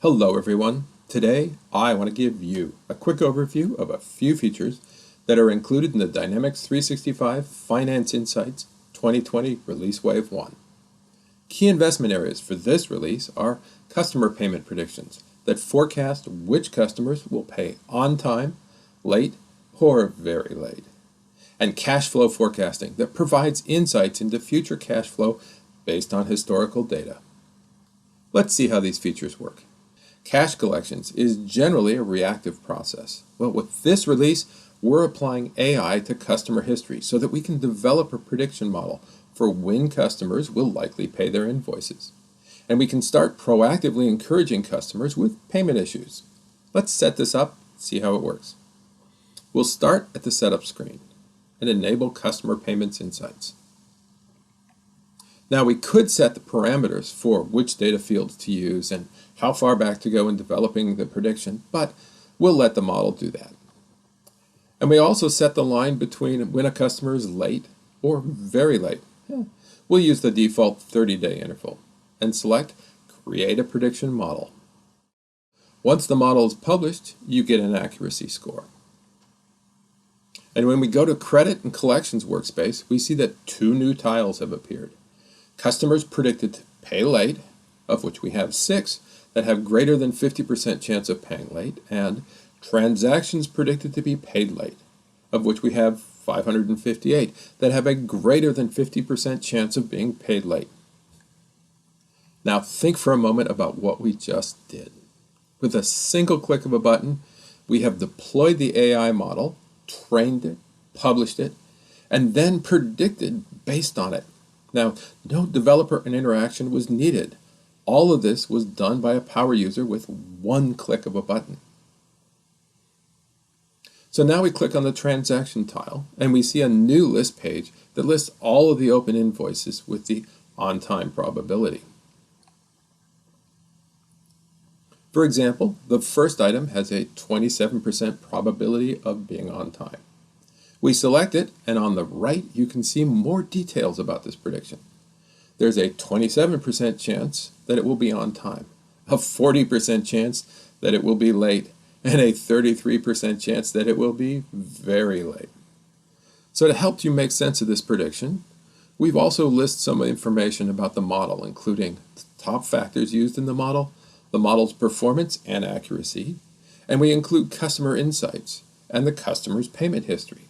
Hello everyone. Today I want to give you a quick overview of a few features that are included in the Dynamics 365 Finance Insights 2020 Release Wave 1. Key investment areas for this release are customer payment predictions that forecast which customers will pay on time, late, or very late, and cash flow forecasting that provides insights into future cash flow based on historical data. Let's see how these features work. Cash collections is generally a reactive process. Well, with this release, we're applying AI to customer history so that we can develop a prediction model for when customers will likely pay their invoices. And we can start proactively encouraging customers with payment issues. Let's set this up, see how it works. We'll start at the setup screen and enable customer payments insights. Now we could set the parameters for which data fields to use and how far back to go in developing the prediction, but we'll let the model do that. And we also set the line between when a customer is late or very late. We'll use the default 30-day interval and select Create a Prediction Model. Once the model is published, you get an accuracy score. And when we go to Credit and Collections workspace, we see that two new tiles have appeared. Customers predicted to pay late, of which we have 6 that have greater than 50% chance of paying late, and transactions predicted to be paid late, of which we have 558 that have a greater than 50% chance of being paid late. Now think for a moment about what we just did. With a single click of a button, we have deployed the AI model, trained it, published it, and then predicted based on it. Now, no developer interaction was needed. All of this was done by a power user with one click of a button. So now we click on the transaction tile and we see a new list page that lists all of the open invoices with the on-time probability. For example, the first item has a 27% probability of being on time. We select it, and on the right you can see more details about this prediction. There's a 27% chance that it will be on time, a 40% chance that it will be late, and a 33% chance that it will be very late. So to help you make sense of this prediction, we've also listed some information about the model, including the top factors used in the model's performance and accuracy, and we include customer insights and the customer's payment history.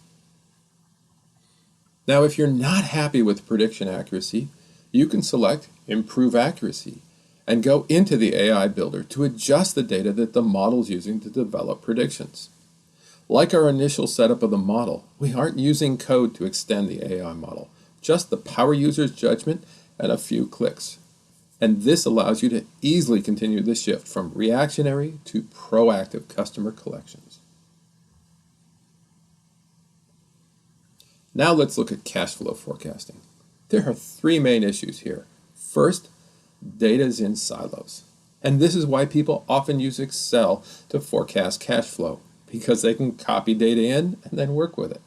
Now, if you're not happy with prediction accuracy, you can select Improve Accuracy and go into the AI Builder to adjust the data that the model is using to develop predictions. Like our initial setup of the model, we aren't using code to extend the AI model, just the power user's judgment and a few clicks. And this allows you to easily continue the shift from reactionary to proactive customer collections. Now let's look at cash flow forecasting. There are 3 main issues here. First, data is in silos. And this is why people often use Excel to forecast cash flow, because they can copy data in and then work with it.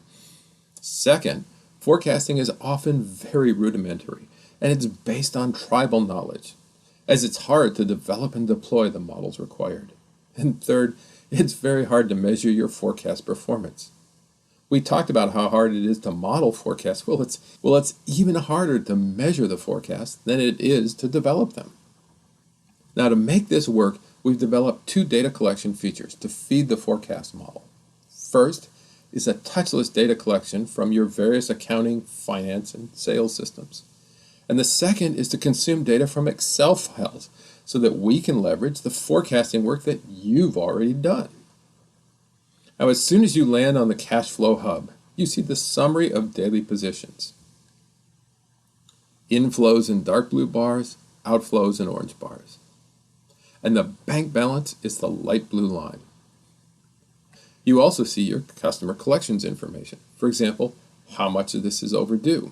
Second, forecasting is often very rudimentary, and it's based on tribal knowledge, as it's hard to develop and deploy the models required. And third, it's very hard to measure your forecast performance. We talked about how hard it is to model forecasts. Well, it's even harder to measure the forecast than it is to develop them. Now, to make this work, we've developed 2 data collection features to feed the forecast model. First is a touchless data collection from your various accounting, finance, and sales systems. And the second is to consume data from Excel files so that we can leverage the forecasting work that you've already done. Now, as soon as you land on the Cash Flow Hub, you see the summary of daily positions. Inflows in dark blue bars, outflows in orange bars. And the bank balance is the light blue line. You also see your customer collections information. For example, how much of this is overdue.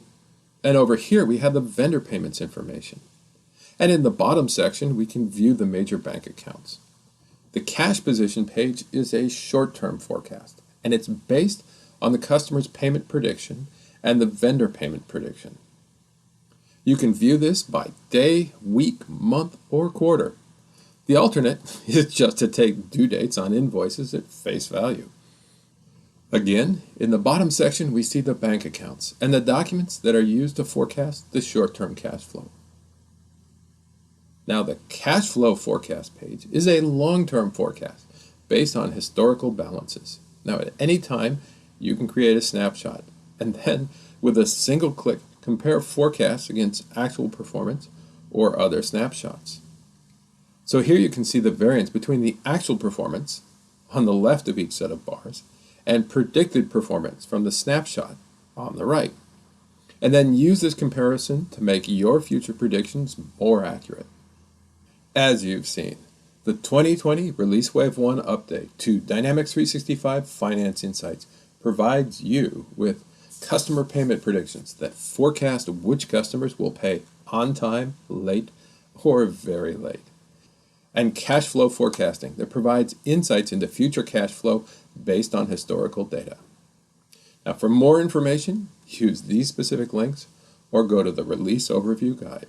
And over here we have the vendor payments information. And in the bottom section we can view the major bank accounts. The cash position page is a short-term forecast, and it's based on the customer's payment prediction and the vendor payment prediction. You can view this by day, week, month, or quarter. The alternate is just to take due dates on invoices at face value. Again, in the bottom section, we see the bank accounts and the documents that are used to forecast the short-term cash flow. Now, the cash flow forecast page is a long-term forecast based on historical balances. Now, at any time, you can create a snapshot and then, with a single click, compare forecasts against actual performance or other snapshots. So here you can see the variance between the actual performance on the left of each set of bars and predicted performance from the snapshot on the right. And then use this comparison to make your future predictions more accurate. As you've seen, the 2020 Release Wave 1 update to Dynamics 365 Finance Insights provides you with customer payment predictions that forecast which customers will pay on time, late, or very late. And cash flow forecasting that provides insights into future cash flow based on historical data. Now, for more information, use these specific links or go to the Release Overview Guide.